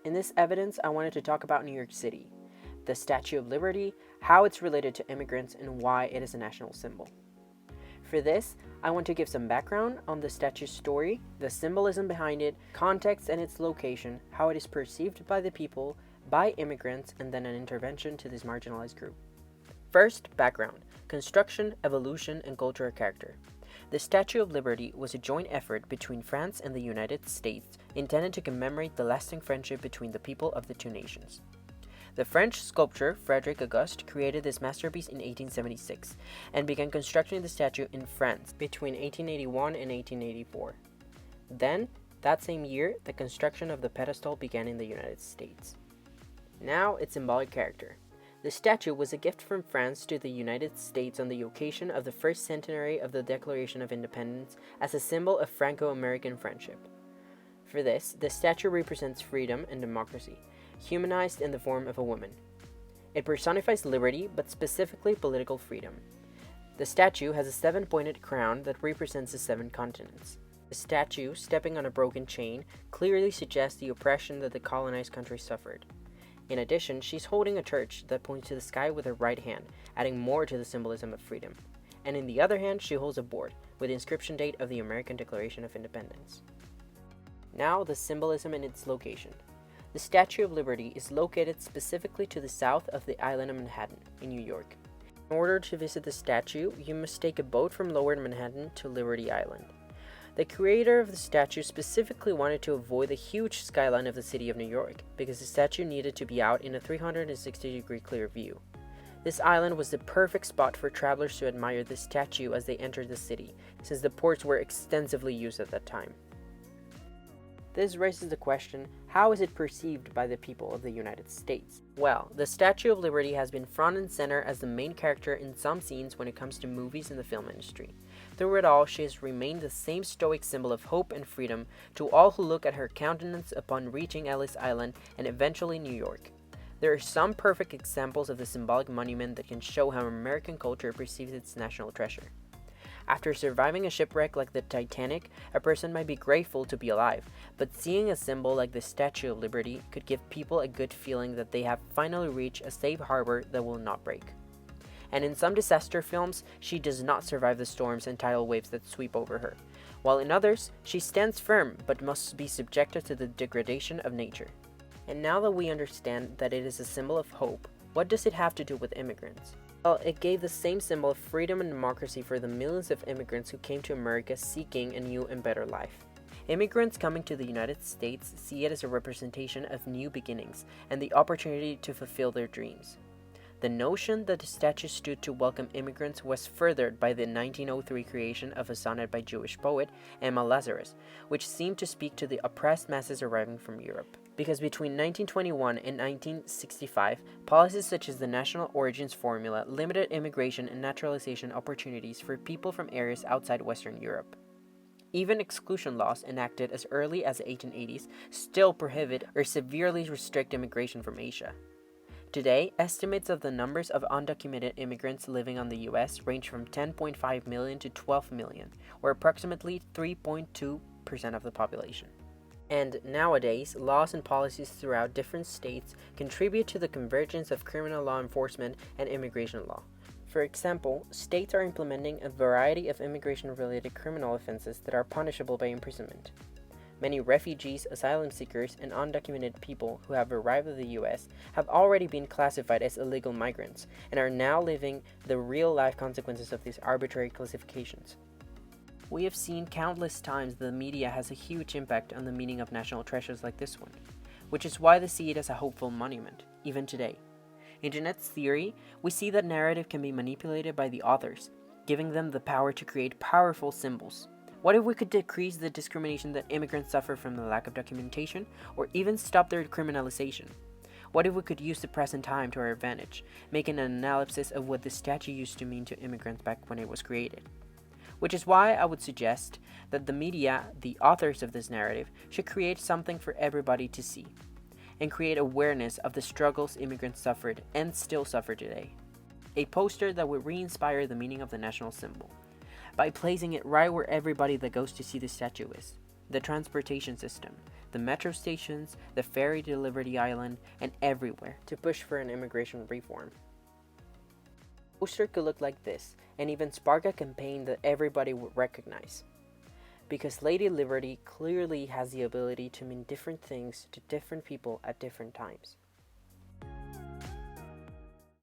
In this evidence, I wanted to talk about New York City, the Statue of Liberty, how it's related to immigrants, and why it is a national symbol. For this, I want to give some background on the statue's story, the symbolism behind it, context and its location, how it is perceived by the people, by immigrants, and then an intervention to this marginalized group. First, background, construction, evolution, and cultural character. The Statue of Liberty was a joint effort between France and the United States intended to commemorate the lasting friendship between the people of the two nations. The French sculptor Frédéric Auguste created this masterpiece in 1876 and began constructing the statue in France between 1881 and 1884. Then, that same year, the construction of the pedestal began in the United States. Now, its symbolic character. The statue was a gift from France to the United States on the occasion of the first centenary of the Declaration of Independence as a symbol of Franco-American friendship. For this, the statue represents freedom and democracy, humanized in the form of a woman. It personifies liberty, but specifically political freedom. The statue has a seven-pointed crown that represents the seven continents. The statue, stepping on a broken chain, clearly suggests the oppression that the colonized country suffered. In addition, she's holding a torch that points to the sky with her right hand, adding more to the symbolism of freedom. And in the other hand, she holds a board with the inscription date of the American Declaration of Independence. Now, the symbolism and its location. The Statue of Liberty is located specifically to the south of the island of Manhattan, in New York. In order to visit the statue, you must take a boat from Lower Manhattan to Liberty Island. The creator of the statue specifically wanted to avoid the huge skyline of the city of New York because the statue needed to be out in a 360-degree clear view. This island was the perfect spot for travelers to admire the statue as they entered the city, since the ports were extensively used at that time. This raises the question, how is it perceived by the people of the United States? Well, the Statue of Liberty has been front and center as the main character in some scenes when it comes to movies and the film industry. Through it all, she has remained the same stoic symbol of hope and freedom to all who look at her countenance upon reaching Ellis Island and eventually New York. There are some perfect examples of the symbolic monument that can show how American culture perceives its national treasure. After surviving a shipwreck like the Titanic, a person might be grateful to be alive, but seeing a symbol like the Statue of Liberty could give people a good feeling that they have finally reached a safe harbor that will not break. And in some disaster films, she does not survive the storms and tidal waves that sweep over her, while in others, she stands firm but must be subjected to the degradation of nature. And now that we understand that it is a symbol of hope, what does it have to do with immigrants? Well, it gave the same symbol of freedom and democracy for the millions of immigrants who came to America seeking a new and better life. Immigrants coming to the United States see it as a representation of new beginnings and the opportunity to fulfill their dreams. The notion that the statue stood to welcome immigrants was furthered by the 1903 creation of a sonnet by Jewish poet Emma Lazarus, which seemed to speak to the oppressed masses arriving from Europe. Because between 1921 and 1965, policies such as the National Origins Formula limited immigration and naturalization opportunities for people from areas outside Western Europe. Even exclusion laws enacted as early as the 1880s still prohibit or severely restrict immigration from Asia. Today, estimates of the numbers of undocumented immigrants living on the U.S. range from 10.5 million to 12 million, or approximately 3.2% of the population. And nowadays, laws and policies throughout different states contribute to the convergence of criminal law enforcement and immigration law. For example, states are implementing a variety of immigration-related criminal offenses that are punishable by imprisonment. Many refugees, asylum seekers, and undocumented people who have arrived in the U.S. have already been classified as illegal migrants and are now living the real-life consequences of these arbitrary classifications. We have seen countless times that the media has a huge impact on the meaning of national treasures like this one, which is why they see it as a hopeful monument, even today. In Jeanette's theory, we see that narrative can be manipulated by the authors, giving them the power to create powerful symbols. What if we could decrease the discrimination that immigrants suffer from the lack of documentation, or even stop their criminalization? What if we could use the present time to our advantage, making an analysis of what the statue used to mean to immigrants back when it was created? Which is why I would suggest that the media, the authors of this narrative, should create something for everybody to see, and create awareness of the struggles immigrants suffered and still suffer today. A poster that would re-inspire the meaning of the national symbol, by placing it right where everybody that goes to see the statue is. The transportation system, the metro stations, the ferry to Liberty Island, and everywhere to push for an immigration reform. The poster could look like this, and even spark a campaign that everybody would recognize. Because Lady Liberty clearly has the ability to mean different things to different people at different times.